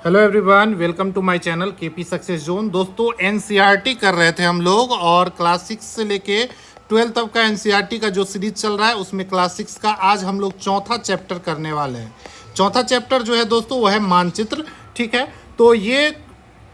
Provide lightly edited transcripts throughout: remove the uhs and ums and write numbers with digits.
Hello everyone, welcome to my channel KP success zone. दोस्तों, NCERT कर रहे थे हम लोग और क्लास 6 से लेके 12 तक का एनसीईआरटी का जो सीरीज चल रहा है उसमें क्लास 6 का आज हम लोग चौथा चैप्टर करने वाले हैं। चौथा चैप्टर जो है दोस्तों वो है मानचित्र। ठीक है, तो ये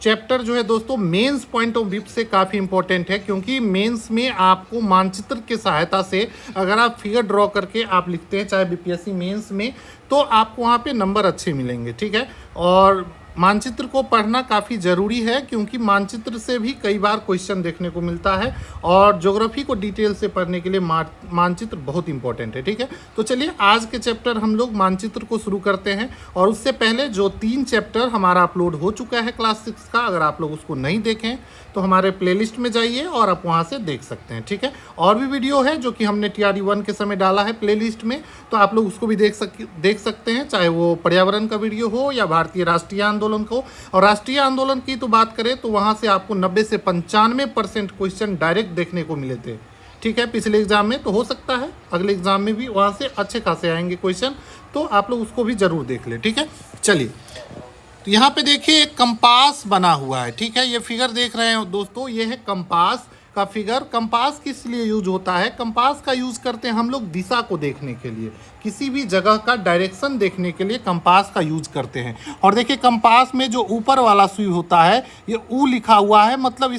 चैप्टर जो है दोस्तों मेंस पॉइंट ऑफ व्यू से काफ़ी इंपॉर्टेंट है, क्योंकि मेंस में आपको मानचित्र की सहायता से अगर आप फिगर ड्रॉ करके आप लिखते हैं चाहे बीपीएससी मेंस में, तो आपको वहाँ पे नंबर अच्छे मिलेंगे। ठीक है, और मानचित्र को पढ़ना काफ़ी ज़रूरी है, क्योंकि मानचित्र से भी कई बार क्वेश्चन देखने को मिलता है और ज्योग्राफी को डिटेल से पढ़ने के लिए मानचित्र बहुत इंपॉर्टेंट है। ठीक है, तो चलिए आज के चैप्टर हम लोग मानचित्र को शुरू करते हैं। और उससे पहले जो 3 चैप्टर हमारा अपलोड हो चुका है क्लास 6 का, अगर आप लोग उसको नहीं देखें तो हमारे प्लेलिस्ट में जाइए और आप वहाँ से देख सकते हैं। ठीक है, और भी वीडियो है जो कि हमने TRE 1 के समय डाला है प्लेलिस्ट में, तो आप लोग उसको भी देख सकते हैं, चाहे वो पर्यावरण का वीडियो हो या भारतीय राष्ट्रीय आंदोलन को। और राष्ट्रीय आंदोलन की तो बात करें तो वहाँ से आपको 90 से 95% क्वेश्चन डायरेक्ट देखने को मिले थे। ठीक है, पिछले एग्जाम में, तो हो सकता है अगले एग्जाम में भी वहाँ से अच्छे खासे आएंगे क्वेश्चन, तो आप लोग उसको भी ज़रूर देख लें। ठीक है, चलिए तो यहाँ पे देखिए एक कंपास बना हुआ है। ठीक है, ये फिगर देख रहे हैं दोस्तों, ये है कंपास का फिगर। कंपास किस लिए यूज होता है? कंपास का यूज करते हैं हम लोग दिशा को देखने के लिए, किसी भी जगह का डायरेक्शन देखने के लिए कंपास का यूज करते हैं। और देखिए कंपास में जो ऊपर वाला सुई होता है ये ऊ लिखा हुआ है, मतलब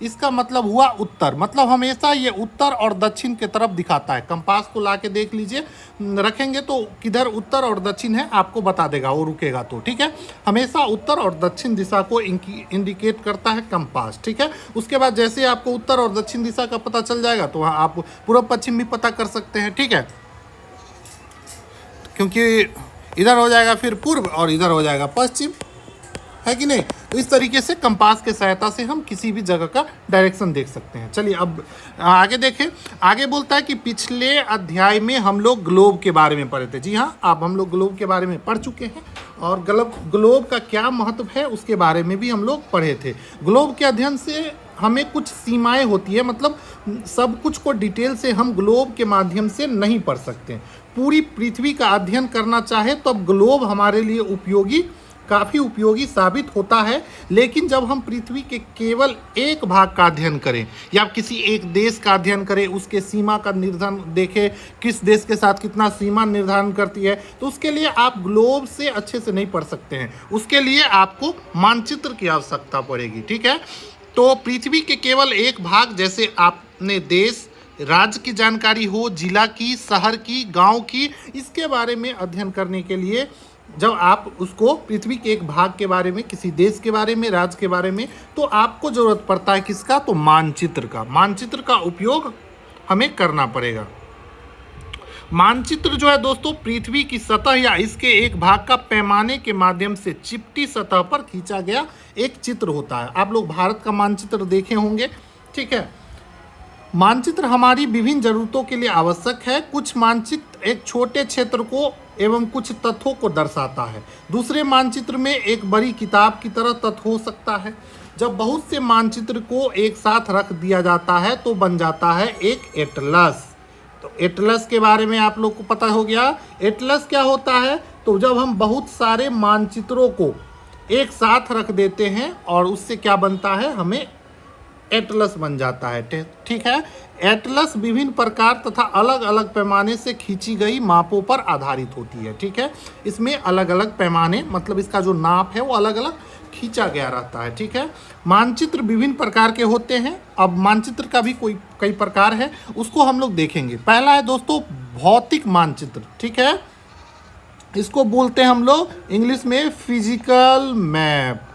इसका मतलब हुआ उत्तर, मतलब हमेशा ये उत्तर और दक्षिण की तरफ दिखाता है। कंपास को ला के देख लीजिए, रखेंगे तो किधर उत्तर और दक्षिण है आपको बता देगा, वो रुकेगा तो। ठीक है, हमेशा उत्तर और दक्षिण दिशा को इंडिकेट करता है कंपास। ठीक है, उसके बाद जैसे आपको उत्तर और दक्षिण दिशा का पता चल जाएगा तो वहाँ आप पूर्व पश्चिम भी पता कर सकते हैं। ठीक है, क्योंकि इधर हो जाएगा फिर पूर्व और इधर हो जाएगा पश्चिम, है कि नहीं? तो इस तरीके से कंपास के सहायता से हम किसी भी जगह का डायरेक्शन देख सकते हैं। चलिए अब आगे देखें। आगे बोलता है कि पिछले अध्याय में हम लोग ग्लोब के बारे में पढ़े थे। जी हाँ, अब हम लोग ग्लोब के बारे में पढ़ चुके हैं और ग्लोब का क्या महत्व है उसके बारे में भी हम लोग पढ़े थे। ग्लोब के अध्ययन से हमें कुछ सीमाएं होती है, मतलब सब कुछ को डिटेल से हम ग्लोब के माध्यम से नहीं पढ़ सकते। पूरी पृथ्वी का अध्ययन करना चाहे तो अब ग्लोब हमारे लिए काफ़ी उपयोगी साबित होता है। लेकिन जब हम पृथ्वी के केवल एक भाग का अध्ययन करें या किसी एक देश का अध्ययन करें, उसके सीमा का निर्धारण देखें, किस देश के साथ कितना सीमा निर्धारण करती है, तो उसके लिए आप ग्लोब से अच्छे से नहीं पढ़ सकते हैं। उसके लिए आपको मानचित्र की आवश्यकता पड़ेगी। ठीक है, तो पृथ्वी के केवल एक भाग, जैसे आपने देश राज्य की जानकारी हो, जिला की, शहर की, गांव की, इसके बारे में अध्ययन करने के लिए जब आप उसको पृथ्वी के एक भाग के बारे में, किसी देश के बारे में, राज्य के बारे में, तो आपको जरूरत पड़ता है किसका? तो मानचित्र का। मानचित्र का उपयोग हमें करना पड़ेगा। मानचित्र जो है दोस्तों पृथ्वी की सतह या इसके एक भाग का पैमाने के माध्यम से चिपटी सतह पर खींचा गया एक चित्र होता है। आप लोग भारत का मानचित्र देखे होंगे। ठीक है, मानचित्र हमारी विभिन्न जरूरतों के लिए आवश्यक है। कुछ मानचित्र एक छोटे क्षेत्र को एवं कुछ तथ्यों को दर्शाता है। दूसरे मानचित्र में एक बड़ी किताब की तरह तथ्य हो सकता है। जब बहुत से मानचित्र को एक साथ रख दिया जाता है तो बन जाता है एक एटलस। तो एटलस के बारे में आप लोग को पता हो गया। एटलस क्या होता है? तो जब हम बहुत सारे मानचित्रों को एक साथ रख देते हैं और उससे क्या बनता है, हमें एटलस बन जाता है। ठीक है, एटलस विभिन्न प्रकार तथा अलग अलग पैमाने से खींची गई मापों पर आधारित होती है। ठीक है, इसमें अलग अलग पैमाने, मतलब इसका जो नाप है वो अलग अलग खींचा गया रहता है। ठीक है, मानचित्र विभिन्न प्रकार के होते हैं। अब मानचित्र का भी कई प्रकार है, उसको हम लोग देखेंगे। पहला है दोस्तों भौतिक मानचित्र। ठीक है, इसको बोलते हैं हम लोग इंग्लिश में फिजिकल मैप।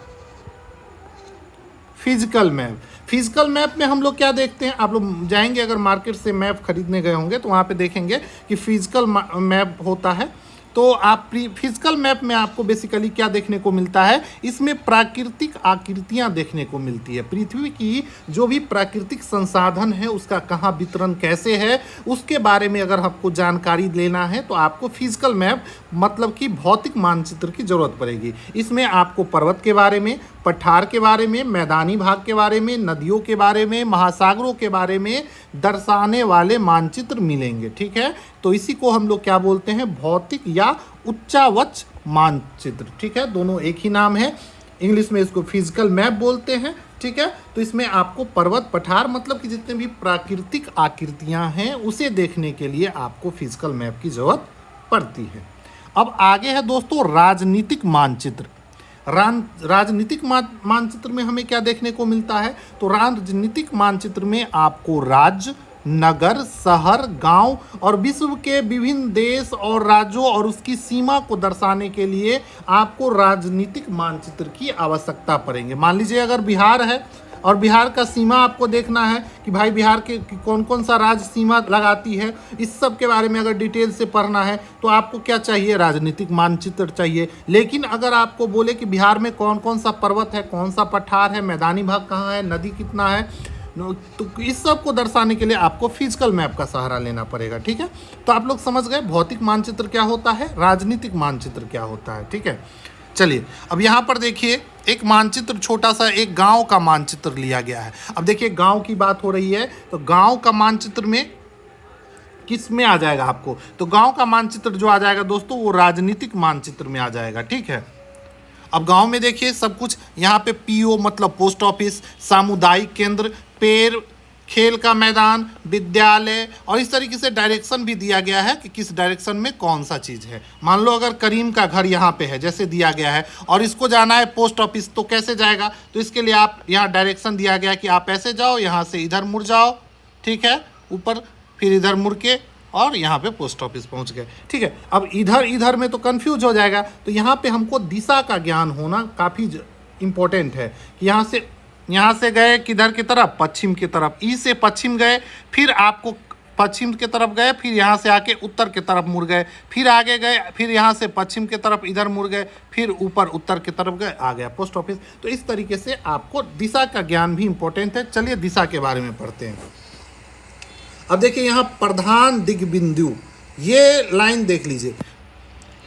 फिजिकल मैप में हम लोग क्या देखते हैं? आप लोग जाएंगे अगर मार्केट से मैप खरीदने गए होंगे तो वहाँ पे देखेंगे कि फिजिकल मैप होता है। तो आप फिजिकल मैप में आपको बेसिकली क्या देखने को मिलता है? इसमें प्राकृतिक आकृतियां देखने को मिलती है। पृथ्वी की जो भी प्राकृतिक संसाधन है उसका कहाँ वितरण कैसे है, उसके बारे में अगर आपको जानकारी लेना है तो आपको फिजिकल मैप मतलब कि भौतिक मानचित्र की जरूरत पड़ेगी। इसमें आपको पर्वत के बारे में, पठार के बारे में, मैदानी भाग के बारे में, नदियों के बारे में, महासागरों के बारे में दर्शाने वाले मानचित्र मिलेंगे। ठीक है, तो इसी को हम लोग क्या बोलते हैं? भौतिक या उच्चावच मानचित्र, ठीक है, दोनों एक ही नाम है। इंग्लिश में इसको फिजिकल मैप बोलते हैं, ठीक है। तो इसमें आपको पर्वत पठार मतलब कि जितने भी प्राकृतिक आकृतियां हैं उसे देखने के लिए आपको फिजिकल मैप की जरूरत पड़ती है। अब आगे है दोस्तों राजनीतिक मानचित्र। राजनीतिक मानचित्र में हमें क्या देखने को मिलता है, तो राजनीतिक मानचित्र में आपको राज्य, नगर, शहर, गांव और विश्व के विभिन्न देश और राज्यों और उसकी सीमा को दर्शाने के लिए आपको राजनीतिक मानचित्र की आवश्यकता पड़ेगी। मान लीजिए अगर बिहार है और बिहार का सीमा आपको देखना है कि भाई बिहार के कौन कौन सा राज्य सीमा लगाती है, इस सब के बारे में अगर डिटेल से पढ़ना है तो आपको क्या चाहिए, राजनीतिक मानचित्र चाहिए। लेकिन अगर आपको बोले कि बिहार में कौन कौन सा पर्वत है, कौन सा पठार है, मैदानी भाग कहाँ है, नदी कितना है, तो इस सब को दर्शाने के लिए आपको फिजिकल मैप का सहारा लेना पड़ेगा, ठीक है। तो आप लोग समझ गए भौतिक मानचित्र क्या होता है, राजनीतिक मानचित्र क्या होता है, ठीक है। चलिए अब यहाँ पर देखिए एक मानचित्र, छोटा सा एक गांव का मानचित्र लिया गया है। अब देखिए गांव की बात हो रही है, तो गांव का मानचित्र में किस में आ जाएगा आपको, तो गांव का मानचित्र जो आ जाएगा दोस्तों वो राजनीतिक मानचित्र में आ जाएगा, ठीक है। अब गांव में देखिए सब कुछ यहाँ पे पीओ मतलब पोस्ट ऑफिस, सामुदायिक केंद्र, पेड़, खेल का मैदान, विद्यालय और इस तरीके से डायरेक्शन भी दिया गया है कि किस डायरेक्शन में कौन सा चीज़ है। मान लो अगर करीम का घर यहाँ पे है जैसे दिया गया है और इसको जाना है पोस्ट ऑफिस, तो कैसे जाएगा, तो इसके लिए आप यहाँ डायरेक्शन दिया गया है कि आप ऐसे जाओ, यहाँ से इधर मुड़ जाओ, ठीक है, ऊपर फिर इधर मुड़ के और यहाँ पे पोस्ट ऑफिस पहुँच गए, ठीक है। अब इधर में तो कन्फ्यूज हो जाएगा, तो यहाँ पे हमको दिशा का ज्ञान होना काफ़ी इम्पोर्टेंट है कि यहाँ से गए किधर की तरफ, पश्चिम की तरफ, ई से पश्चिम गए, फिर आपको पश्चिम की तरफ गए, फिर यहाँ से आके उत्तर की तरफ मुड़ गए, फिर आगे गए, फिर यहाँ से पश्चिम की तरफ इधर मुड़ गए, फिर ऊपर उत्तर की तरफ गए, आ गया पोस्ट ऑफिस। तो इस तरीके से आपको दिशा का ज्ञान भी इम्पोर्टेंट है। चलिए दिशा के बारे में पढ़ते हैं। अब देखिए यहाँ प्रधान दिग्बिंदु, ये लाइन देख लीजिए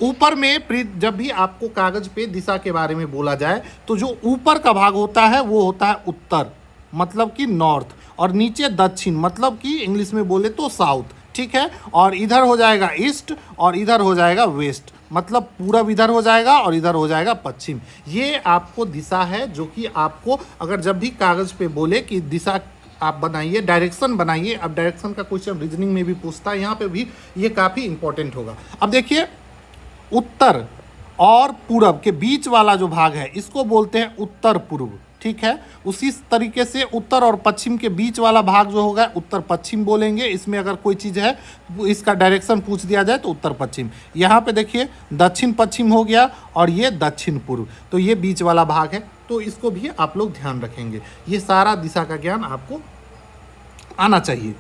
ऊपर में। जब भी आपको कागज पे दिशा के बारे में बोला जाए तो जो ऊपर का भाग होता है वो होता है उत्तर मतलब कि नॉर्थ, और नीचे दक्षिण मतलब कि इंग्लिश में बोले तो साउथ, ठीक है। और इधर हो जाएगा ईस्ट और इधर हो जाएगा वेस्ट, मतलब पूरब इधर हो जाएगा और इधर हो जाएगा पश्चिम। ये आपको दिशा है जो कि आपको अगर जब भी कागज पे बोले कि दिशा आप बनाइए, डायरेक्शन बनाइए। अब डायरेक्शन का क्वेश्चन रीजनिंग में भी पूछता है, यहाँ पे भी ये काफ़ी इंपॉर्टेंट होगा। अब देखिए उत्तर और पूरब के बीच वाला जो भाग है इसको बोलते हैं उत्तर पूर्व, ठीक है। उसी तरीके से उत्तर और पश्चिम के बीच वाला भाग जो होगा उत्तर पश्चिम बोलेंगे। इसमें अगर कोई चीज़ है इसका डायरेक्शन पूछ दिया जाए तो उत्तर पश्चिम। यहाँ पे देखिए दक्षिण पश्चिम हो गया और ये दक्षिण पूर्व, तो ये बीच वाला भाग है, तो इसको भी आप लोग ध्यान रखेंगे। ये सारा दिशा का ज्ञान आपको आना चाहिए।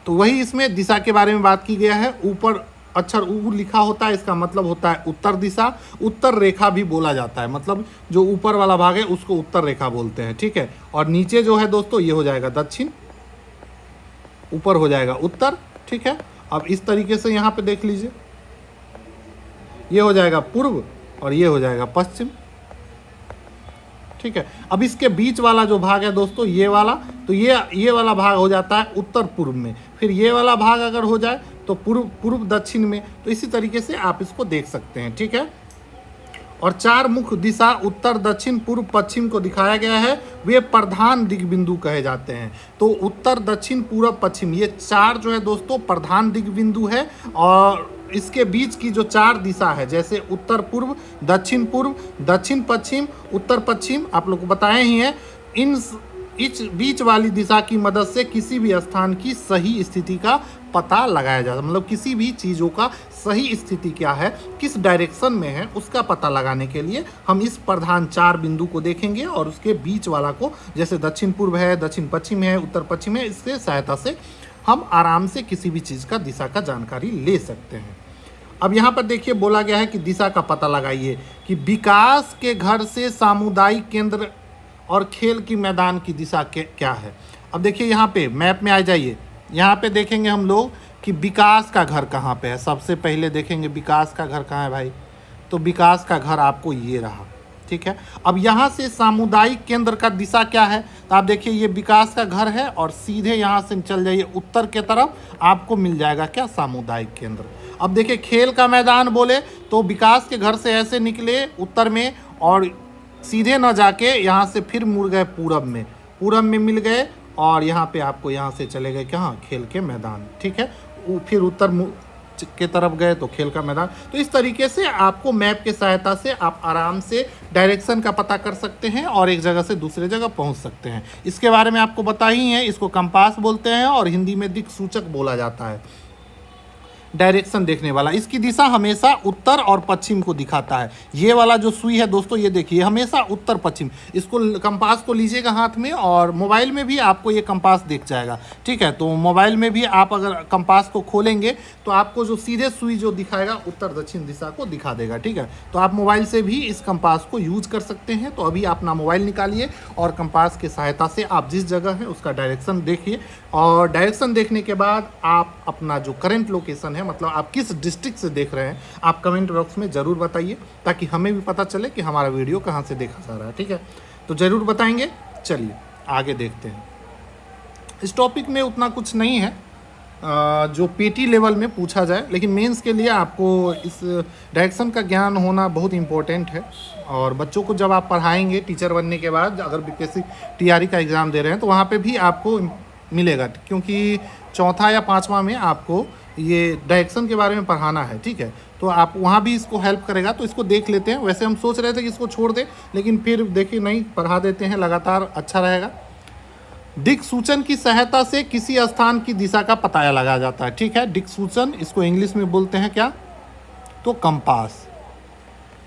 तो वही इसमें दिशा के बारे में बात की गया है। ऊपर अक्षर ऊ लिखा होता है, इसका मतलब होता है उत्तर दिशा। उत्तर रेखा भी बोला जाता है, मतलब जो ऊपर वाला भाग है उसको उत्तर रेखा बोलते हैं, ठीक है। और नीचे जो है दोस्तों ये हो जाएगा दक्षिण, ऊपर हो जाएगा उत्तर, ठीक है। अब इस तरीके से यहाँ पे देख लीजिए, ये हो जाएगा पूर्व और ये हो जाएगा पश्चिम, ठीक है। अब इसके बीच वाला जो भाग है दोस्तों ये वाला, तो ये वाला भाग हो जाता है उत्तर पूर्व में। फिर ये वाला भाग अगर हो जाए तो पूर्व दक्षिण में। तो इसी तरीके से आप इसको देख सकते हैं, ठीक है। और चार मुख्य दिशा उत्तर दक्षिण पूर्व पश्चिम को दिखाया गया है, वे प्रधान दिग्बिंदु कहे जाते हैं। तो उत्तर दक्षिण पूर्व पश्चिम ये चार जो है दोस्तों प्रधान दिग्बिंदु है। और इसके बीच की जो चार दिशा है जैसे उत्तर पूर्व, दक्षिण पश्चिम, उत्तर पश्चिम आप लोग को बताए ही हैं, इस बीच वाली दिशा की मदद से किसी भी स्थान की सही स्थिति का पता लगाया जाता है। मतलब किसी भी चीज़ों का सही स्थिति क्या है, किस डायरेक्शन में है, उसका पता लगाने के लिए हम इस प्रधान चार बिंदु को देखेंगे और उसके बीच वाला को, जैसे दक्षिण पूर्व है, दक्षिण पश्चिम है, उत्तर पश्चिम है, इसके सहायता से हम आराम से किसी भी चीज़ का दिशा का जानकारी ले सकते हैं। अब यहाँ पर देखिए बोला गया है कि दिशा का पता लगाइए कि विकास के घर से सामुदायिक केंद्र और खेल की मैदान की दिशा क्या है। अब देखिए यहाँ पे मैप में आ जाइए, यहाँ पे देखेंगे हम लोग कि विकास का घर कहाँ पे है। सबसे पहले देखेंगे विकास का घर कहाँ है भाई, तो विकास का घर आपको ये रहा, ठीक है। अब यहाँ से सामुदायिक केंद्र का दिशा क्या है, तो आप देखिए ये विकास का घर है और सीधे यहाँ से चल जाइए उत्तर के तरफ, आपको मिल जाएगा क्या, सामुदायिक केंद्र। अब देखिए खेल का मैदान बोले तो विकास के घर से ऐसे निकले उत्तर में और सीधे न जाके यहाँ से फिर मुड़ गए पूरब में मिल गए और यहाँ पे आपको यहाँ से चले गए कहाँ, खेल के मैदान, ठीक है। फिर उत्तर के तरफ गए तो खेल का मैदान। तो इस तरीके से आपको मैप के सहायता से आप आराम से डायरेक्शन का पता कर सकते हैं और एक जगह से दूसरे जगह पहुंच सकते हैं। इसके बारे में आपको बता ही है, इसको कंपास बोलते हैं और हिंदी में दिक्सूचक बोला जाता है, डायरेक्शन देखने वाला। इसकी दिशा हमेशा उत्तर और पश्चिम को दिखाता है। ये वाला जो सुई है दोस्तों, ये देखिए हमेशा उत्तर पश्चिम। इसको कंपास को लीजिएगा हाथ में और मोबाइल में भी आपको ये कंपास दिख जाएगा, ठीक है। तो मोबाइल में भी आप अगर कंपास को खोलेंगे तो आपको जो सीधे सुई जो दिखाएगा उत्तर दक्षिण दिशा को दिखा देगा, ठीक है। तो आप मोबाइल से भी इस कंपास को यूज कर सकते हैं। तो अभी अपना मोबाइल निकालिए और कंपास की सहायता से आप जिस जगह है उसका डायरेक्शन देखिए और डायरेक्शन देखने के बाद आप अपना जो करंट लोकेशन है, मतलब आप किस डिस्ट्रिक्ट से देख रहे हैं, आप कमेंट बॉक्स में ज़रूर बताइए ताकि हमें भी पता चले कि हमारा वीडियो कहाँ से देखा जा रहा है, ठीक है। तो ज़रूर बताएंगे। चलिए आगे देखते हैं। इस टॉपिक में उतना कुछ नहीं है जो पीटी लेवल में पूछा जाए, लेकिन मेंस के लिए आपको इस डायरेक्शन का ज्ञान होना बहुत इम्पोर्टेंट है। और बच्चों को जब आप पढ़ाएंगे टीचर बनने के बाद, अगर बीपीएससी टीआरई का एग्ज़ाम दे रहे हैं तो वहाँ पे भी आपको मिलेगा, क्योंकि चौथा या पाँचवा में आपको ये डायरेक्शन के बारे में पढ़ाना है, ठीक है। तो आप वहाँ भी इसको हेल्प करेगा, तो इसको देख लेते हैं। वैसे हम सोच रहे थे कि इसको छोड़ दें, लेकिन फिर देखिए नहीं, पढ़ा देते हैं लगातार, अच्छा रहेगा। दिक्सूचन की सहायता से किसी स्थान की दिशा का पता लगाया जाता है, ठीक है। दिक्सूचन, इसको इंग्लिश में बोलते हैं क्या, तो कंपास।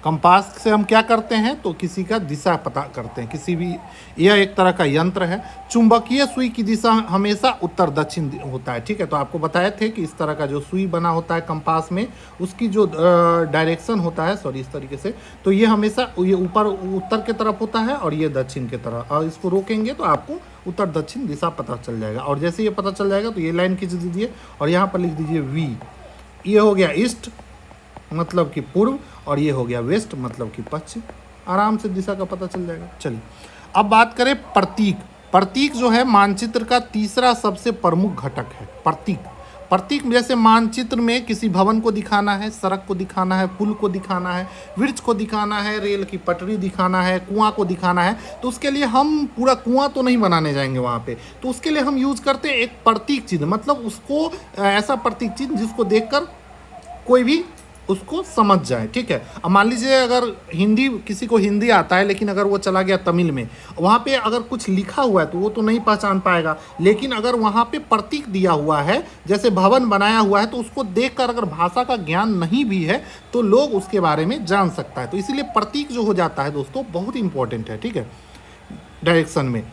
कंपास से हम क्या करते हैं, तो किसी का दिशा पता करते हैं, किसी भी, यह एक तरह का यंत्र है। चुंबकीय सुई की दिशा हमेशा उत्तर दक्षिण होता है, ठीक है। तो आपको बताए थे कि इस तरह का जो सुई बना होता है कंपास में, उसकी जो डायरेक्शन होता है, सॉरी इस तरीके से, तो ये हमेशा ये ऊपर उत्तर की तरफ होता है और ये दक्षिण की तरफ। और इसको रोकेंगे तो आपको उत्तर दक्षिण दिशा पता चल जाएगा। और जैसे ये पता चल जाएगा तो ये लाइन खींच दीजिए और यहाँ पर लिख दीजिए वी। ये हो गया ईस्ट मतलब कि पूर्व, और ये हो गया वेस्ट मतलब कि पश्चिम। आराम से दिशा का पता चल जाएगा। चलिए अब बात करें प्रतीक। प्रतीक जो है मानचित्र का तीसरा सबसे प्रमुख घटक है। प्रतीक जैसे मानचित्र में किसी भवन को दिखाना है, सड़क को दिखाना है, पुल को दिखाना है, वृक्ष को दिखाना है, रेल की पटरी दिखाना है, कुआं को दिखाना है, तो उसके लिए हम पूरा कुआं तो नहीं बनाने जाएंगे वहाँ पे। तो उसके लिए हम यूज करते हैं एक प्रतीक चिन्ह, मतलब उसको ऐसा प्रतीक चिन्ह जिसको देखकर कोई भी उसको समझ जाए, ठीक है। अब मान लीजिए अगर हिंदी, किसी को हिंदी आता है लेकिन अगर वो चला गया तमिल में, वहाँ पे अगर कुछ लिखा हुआ है तो वो तो नहीं पहचान पाएगा, लेकिन अगर वहाँ पे प्रतीक दिया हुआ है, जैसे भवन बनाया हुआ है, तो उसको देखकर अगर भाषा का ज्ञान नहीं भी है तो लोग उसके बारे में जान सकता है। तो इसीलिए प्रतीक जो हो जाता है दोस्तों बहुत इंपॉर्टेंट है, ठीक है। डायरेक्शन में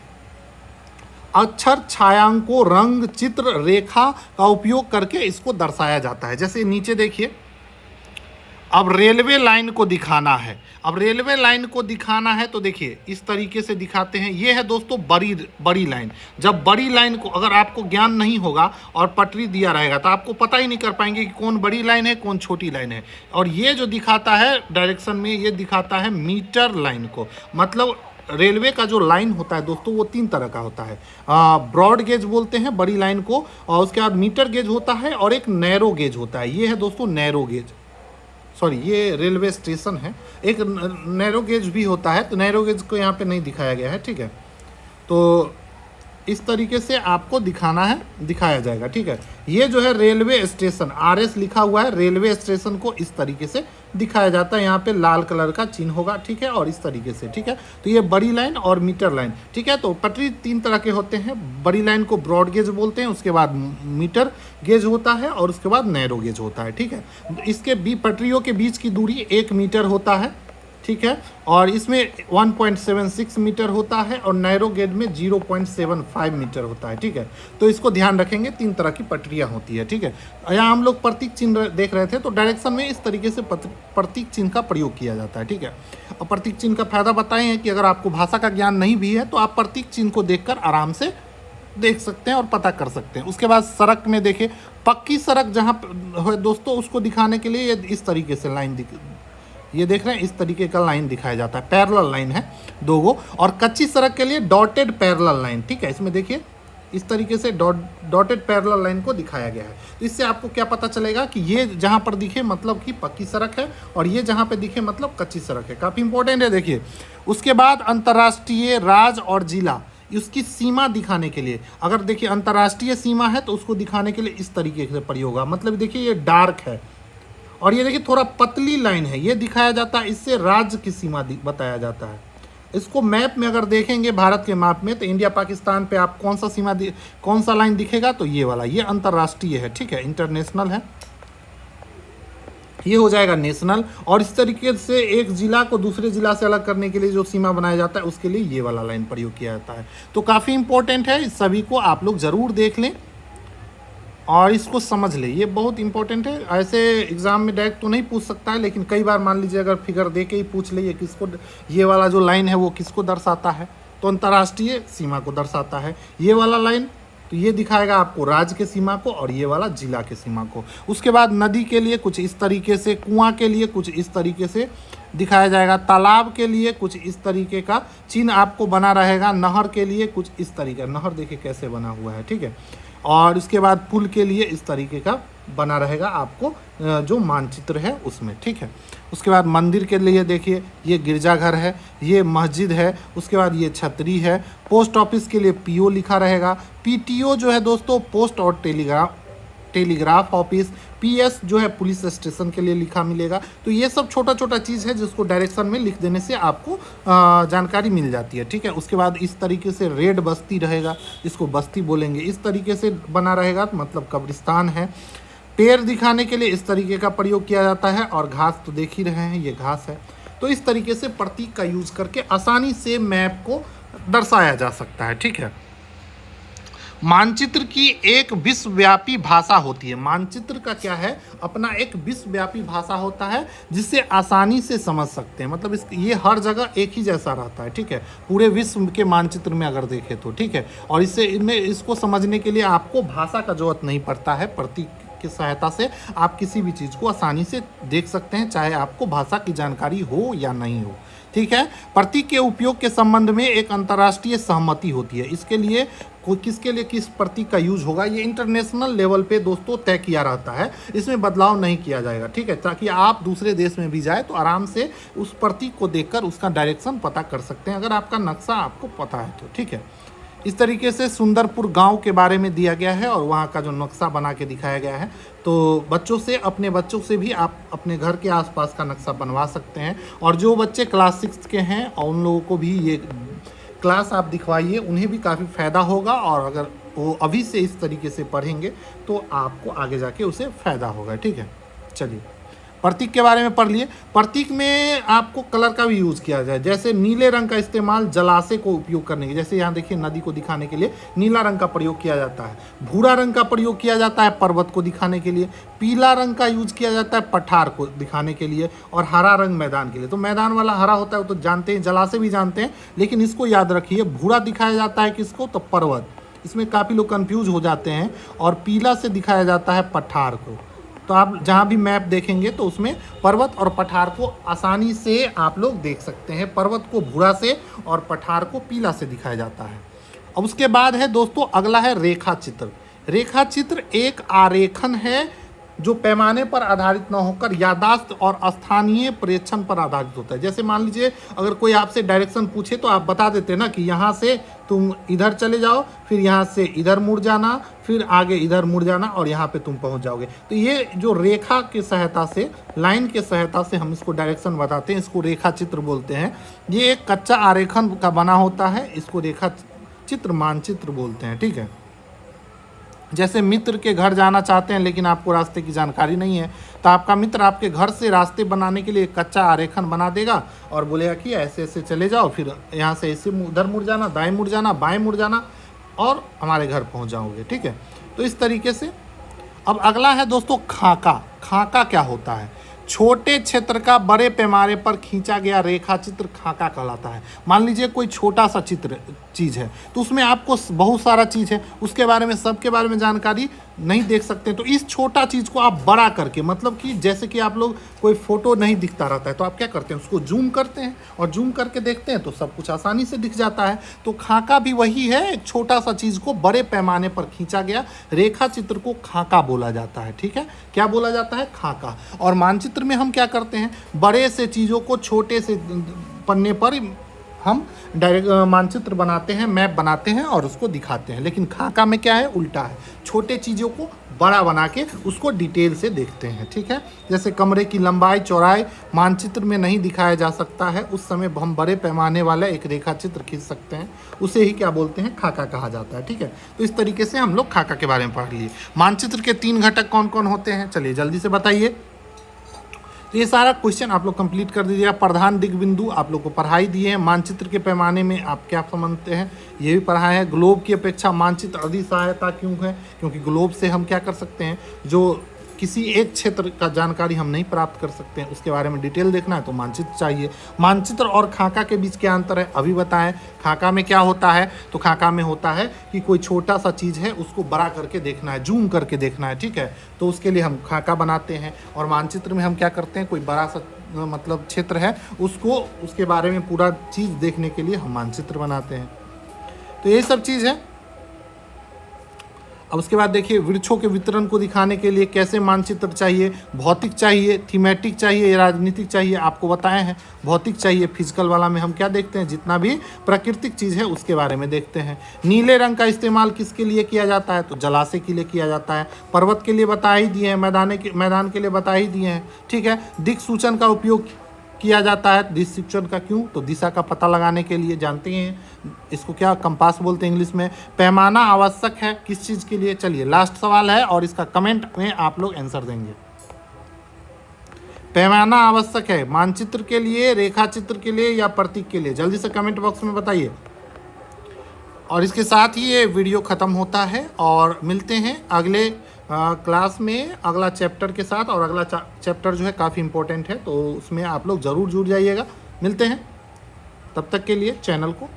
अक्षर, छायांकों, रंग, चित्र, रेखा का उपयोग करके इसको दर्शाया जाता है। जैसे नीचे देखिए, अब रेलवे लाइन को दिखाना है। अब रेलवे लाइन को दिखाना है तो देखिए इस तरीके से दिखाते हैं। ये है दोस्तों बड़ी लाइन। जब बड़ी लाइन को अगर आपको ज्ञान नहीं होगा और पटरी दिया रहेगा तो आपको पता ही नहीं कर पाएंगे कि कौन बड़ी लाइन है कौन छोटी लाइन है। और ये जो दिखाता है डायरेक्शन में, ये दिखाता है मीटर लाइन को। मतलब रेलवे का जो लाइन होता है दोस्तों वो 3 तरह का होता है। ब्रॉड गेज बोलते हैं बड़ी लाइन को, और उसके बाद मीटर गेज होता है और एक नैरो गेज होता है। ये है दोस्तों नैरो गेज, सॉरी ये रेलवे स्टेशन है। एक नैरो गेज भी होता है, तो नैरो गेज को यहाँ पे नहीं दिखाया गया है, ठीक है। तो इस तरीके से आपको दिखाना है, दिखाया जाएगा, ठीक है। ये जो है रेलवे स्टेशन, RS लिखा हुआ है, रेलवे स्टेशन को इस तरीके से दिखाया जाता है। यहाँ पे लाल कलर का चिन्ह होगा, ठीक है, और इस तरीके से, ठीक है। तो ये बड़ी लाइन और मीटर लाइन, ठीक है। तो पटरी 3 तरह के होते हैं। बड़ी लाइन को ब्रॉड गेज बोलते हैं, उसके बाद मीटर गेज होता है और उसके बाद नैरो गेज होता है, ठीक है। इसके पटरियों के बीच की दूरी 1 मीटर होता है, ठीक है। और इसमें 1.76 मीटर होता है और नैरो गेज में 0.75 मीटर होता है, ठीक है। तो इसको ध्यान रखेंगे, 3 तरह की पटरियां होती है, ठीक है। यहाँ हम लोग प्रतीक चिन्ह देख रहे थे, तो डायरेक्शन में इस तरीके से प्रतीक चिन्ह का प्रयोग किया जाता है, ठीक है। और प्रतीक चिन्ह का फायदा बताए हैं कि अगर आपको भाषा का ज्ञान नहीं भी है तो आप प्रतीक चिन्ह को देखकर आराम से देख सकते हैं और पता कर सकते हैं। उसके बाद सड़क में देखिए, पक्की सड़क जहाँ है दोस्तों उसको दिखाने के लिए इस तरीके से लाइन ये देख रहे हैं, इस तरीके का लाइन दिखाया जाता है, पैरेलल लाइन है दो गो। और कच्ची सड़क के लिए डॉटेड पैरेलल लाइन, ठीक है। इसमें देखिए इस तरीके से डॉटेड पैरेलल लाइन को दिखाया गया है। तो इससे आपको क्या पता चलेगा कि ये जहाँ पर दिखे मतलब कि पक्की सड़क है, और ये जहाँ पे दिखे मतलब कच्ची सड़क है। काफ़ी इंपॉर्टेंट है, देखिए। उसके बाद अंतर्राष्ट्रीय, राज्य और जिला, उसकी सीमा दिखाने के लिए, अगर देखिए अंतर्राष्ट्रीय सीमा है तो उसको दिखाने के लिए इस तरीके से प्रयोग होगा। मतलब देखिए ये डार्क है, और ये देखिए थोड़ा पतली लाइन है, ये दिखाया जाता है, इससे राज्य की सीमा बताया जाता है। इसको मैप में अगर देखेंगे भारत के मैप में, तो इंडिया पाकिस्तान पे आप कौन सा सीमा कौन सा लाइन दिखेगा, तो ये वाला, ये अंतर्राष्ट्रीय है, ठीक है, इंटरनेशनल है, ये हो जाएगा नेशनल। और इस तरीके से एक जिला को दूसरे जिला से अलग करने के लिए जो सीमा बनाया जाता है उसके लिए ये वाला लाइन प्रयोग किया जाता है। तो काफ़ी इंपॉर्टेंट है, इस सभी को आप लोग ज़रूर देख लें और इसको समझ ले, ये बहुत इंपॉर्टेंट है। ऐसे एग्जाम में डायरेक्ट तो नहीं पूछ सकता है, लेकिन कई बार मान लीजिए अगर फिगर दे के ही पूछ ले, ये किसको, ये वाला जो लाइन है वो किसको दर्शाता है, तो अंतर्राष्ट्रीय सीमा को दर्शाता है। ये वाला लाइन तो ये दिखाएगा आपको राज्य के सीमा को, और ये वाला जिला के सीमा को। उसके बाद नदी के लिए कुछ इस तरीके से, कुआं के लिए कुछ इस तरीके से दिखाया जाएगा, तालाब के लिए कुछ इस तरीके का चिन्ह आपको बना रहेगा, नहर के लिए कुछ इस तरीके, नहर देखिए कैसे बना हुआ है, ठीक है। और इसके बाद पुल के लिए इस तरीके का बना रहेगा आपको जो मानचित्र है उसमें, ठीक है। उसके बाद मंदिर के लिए देखिए ये गिरजाघर है, ये मस्जिद है, उसके बाद ये छतरी है। पोस्ट ऑफिस के लिए पीओ लिखा रहेगा। पीटीओ जो है दोस्तों पोस्ट और टेलीग्राफ ऑफिस। पीएस जो है पुलिस स्टेशन के लिए लिखा मिलेगा। तो ये सब छोटा छोटा चीज़ है जिसको डायरेक्शन में लिख देने से आपको जानकारी मिल जाती है, ठीक है। उसके बाद इस तरीके से रेड बस्ती रहेगा, इसको बस्ती बोलेंगे, इस तरीके से बना रहेगा, मतलब कब्रिस्तान है। पेड़ दिखाने के लिए इस तरीके का प्रयोग किया जाता है, और घास तो देख ही रहे हैं, ये घास है। तो इस तरीके से प्रतीक का यूज करके आसानी से मैप को दर्शाया जा सकता है, ठीक है। मानचित्र की एक विश्वव्यापी भाषा होती है। मानचित्र का क्या है, अपना एक विश्वव्यापी भाषा होता है जिससे आसानी से समझ सकते हैं। मतलब ये हर जगह एक ही जैसा रहता है, ठीक है, पूरे विश्व के मानचित्र में अगर देखें तो, ठीक है। और इसको समझने के लिए आपको भाषा का जरूरत नहीं पड़ता है, प्रतीक की सहायता से आप किसी भी चीज़ को आसानी से देख सकते हैं, चाहे आपको भाषा की जानकारी हो या नहीं हो, ठीक है। प्रतीक के उपयोग के संबंध में एक अंतर्राष्ट्रीय सहमति होती है। इसके लिए किसके लिए किस प्रतीक का यूज होगा, ये इंटरनेशनल लेवल पे दोस्तों तय किया रहता है, इसमें बदलाव नहीं किया जाएगा, ठीक है। ताकि आप दूसरे देश में भी जाए तो आराम से उस प्रतीक को देखकर उसका डायरेक्शन पता कर सकते हैं, अगर आपका नक्शा आपको पता है तो, ठीक है। इस तरीके से सुंदरपुर गांव के बारे में दिया गया है और वहाँ का जो नक्शा बना के दिखाया गया है। तो अपने बच्चों से भी आप अपने घर के आसपास का नक्शा बनवा सकते हैं। और जो बच्चे क्लास 6 के हैं और उन लोगों को भी ये क्लास आप दिखवाइए, उन्हें भी काफ़ी फ़ायदा होगा। और अगर वो अभी से इस तरीके से पढ़ेंगे तो आपको आगे जाके उसे फ़ायदा होगा, ठीक है। चलिए प्रतीक के बारे में पढ़ लिए। प्रतीक में आपको कलर का भी यूज़ किया जाए, जैसे नीले रंग का इस्तेमाल जलाशय को उपयोग करने के, जैसे यहाँ देखिए नदी को दिखाने के लिए नीला रंग का प्रयोग किया जाता है। भूरा रंग का प्रयोग किया जाता है पर्वत को दिखाने के लिए। पीला रंग का यूज किया जाता है पठार को दिखाने के लिए। और हरा रंग मैदान के लिए। तो मैदान वाला हरा होता है वो तो जानते हैं, जलाशय भी जानते हैं, लेकिन इसको याद रखिए भूरा दिखाया जाता है किसको, तो पर्वत। इसमें काफ़ी लोग कन्फ्यूज हो जाते हैं। और पीला से दिखाया जाता है पठार को। तो आप जहाँ भी मैप देखेंगे तो उसमें पर्वत और पठार को आसानी से आप लोग देख सकते हैं। पर्वत को भूरा से और पठार को पीला से दिखाया जाता है। अब उसके बाद है दोस्तों अगला है रेखा चित्र। रेखा चित्र एक आरेखन है जो पैमाने पर आधारित न होकर याददाश्त और स्थानीय प्रेक्षण पर आधारित होता है। जैसे मान लीजिए अगर कोई आपसे डायरेक्शन पूछे तो आप बता देते ना कि यहाँ से तुम इधर चले जाओ, फिर यहाँ से इधर मुड़ जाना, फिर आगे इधर मुड़ जाना और यहाँ पे तुम पहुँच जाओगे। तो ये जो रेखा की सहायता से, लाइन के सहायता से हम इसको डायरेक्शन बताते हैं, इसको रेखा चित्र बोलते हैं। ये एक कच्चा आरेखन का बना होता है, इसको रेखा चित्र मानचित्र बोलते हैं, ठीक है। जैसे मित्र के घर जाना चाहते हैं लेकिन आपको रास्ते की जानकारी नहीं है, तो आपका मित्र आपके घर से रास्ते बनाने के लिए कच्चा आरेखन बना देगा और बोलेगा कि ऐसे ऐसे चले जाओ, फिर यहाँ से ऐसे उधर मुड़ जाना, दाएं मुड़ जाना, बाएं मुड़ जाना और हमारे घर पहुँच जाओगे, ठीक है। तो इस तरीके से अब अगला है दोस्तों खाका। खाका क्या होता है? छोटे क्षेत्र का बड़े पैमाने पर खींचा गया रेखा चित्र खाका कहलाता है। मान लीजिए कोई छोटा सा चीज़ है तो उसमें आपको बहुत सारा चीज़ है, उसके बारे में सबके बारे में जानकारी नहीं देख सकते हैं तो इस छोटा चीज़ को आप बड़ा करके, मतलब कि जैसे कि आप लोग कोई फोटो नहीं दिखता रहता है तो आप क्या करते हैं, उसको जूम करते हैं और जूम करके देखते हैं तो सब कुछ आसानी से दिख जाता है। तो खाका भी वही है, एक छोटा सा चीज़ को बड़े पैमाने पर खींचा गया रेखा चित्र को खाका बोला जाता है। ठीक है, क्या बोला जाता है, खाका। और मानचित्र में हम क्या करते हैं, बड़े से चीज़ों को छोटे से पन्ने पर हम डायरेक्ट मानचित्र बनाते हैं, मैप बनाते हैं और उसको दिखाते हैं। लेकिन खाका में क्या है, उल्टा है, छोटे चीज़ों को बड़ा बना के उसको डिटेल से देखते हैं। ठीक है, जैसे कमरे की लंबाई चौड़ाई मानचित्र में नहीं दिखाया जा सकता है, उस समय हम बड़े पैमाने वाला एक रेखा चित्र खींच सकते हैं, उसे ही क्या बोलते हैं, खाका कहा जाता है। ठीक है, तो इस तरीके से हम लोग खाका के बारे में पढ़ लिए। मानचित्र के 3 घटक कौन कौन होते हैं, चलिए जल्दी से बताइए। तो ये सारा क्वेश्चन आप लोग कंप्लीट कर दीजिएगा। प्रधान दिग बिंदु आप लोग को पढ़ाई दिए हैं। मानचित्र के पैमाने में आप क्या समझते हैं, ये भी पढ़ा है। ग्लोब की अपेक्षा मानचित्र अधिक सहायता क्यों है, क्योंकि ग्लोब से हम क्या कर सकते हैं, जो किसी एक क्षेत्र का जानकारी हम नहीं प्राप्त कर सकते हैं, उसके बारे में डिटेल देखना है तो मानचित्र चाहिए। मानचित्र और खाका के बीच क्या अंतर है, अभी बताएं। खाका में क्या होता है, तो खाका में होता है कि कोई छोटा सा चीज़ है उसको बड़ा करके देखना है, जूम करके देखना है। ठीक है, तो उसके लिए हम खाका बनाते हैं। और मानचित्र में हम क्या करते हैं, कोई बड़ा सा मतलब क्षेत्र है उसको, उसके बारे में पूरा चीज़ देखने के लिए हम मानचित्र बनाते हैं। तो ये सब चीज़ है। अब उसके बाद देखिए, वृक्षों के वितरण को दिखाने के लिए कैसे मानचित्र चाहिए, भौतिक चाहिए, थीमेटिक चाहिए या राजनीतिक चाहिए, आपको बताए हैं। भौतिक चाहिए, फिजिकल वाला में हम क्या देखते हैं, जितना भी प्राकृतिक चीज़ है उसके बारे में देखते हैं। नीले रंग का इस्तेमाल किसके लिए किया जाता है, तो जलाशय के लिए किया जाता है। पर्वत के लिए बता ही दिए हैं, मैदान के लिए बता ही दिए हैं। ठीक है, दिक् सूचन का उपयोग किया जाता है। दिशा सूचन का क्यों, तो दिशा का पता लगाने के लिए, जानते हैं इसको क्या कंपास बोलते हैं इंग्लिश में। पैमाना आवश्यक है किस चीज़ के लिए, चलिए लास्ट सवाल है और इसका कमेंट में आप लोग आंसर देंगे। पैमाना आवश्यक है मानचित्र के लिए, रेखा चित्र के लिए या प्रतीक के लिए, जल्दी से कमेंट बॉक्स में बताइए। और इसके साथ ही ये वीडियो ख़त्म होता है और मिलते हैं अगले क्लास में अगला चैप्टर के साथ। और अगला चैप्टर जो है काफ़ी इंपॉर्टेंट है, तो उसमें आप लोग ज़रूर जुड़ जाइएगा। मिलते हैं, तब तक के लिए चैनल को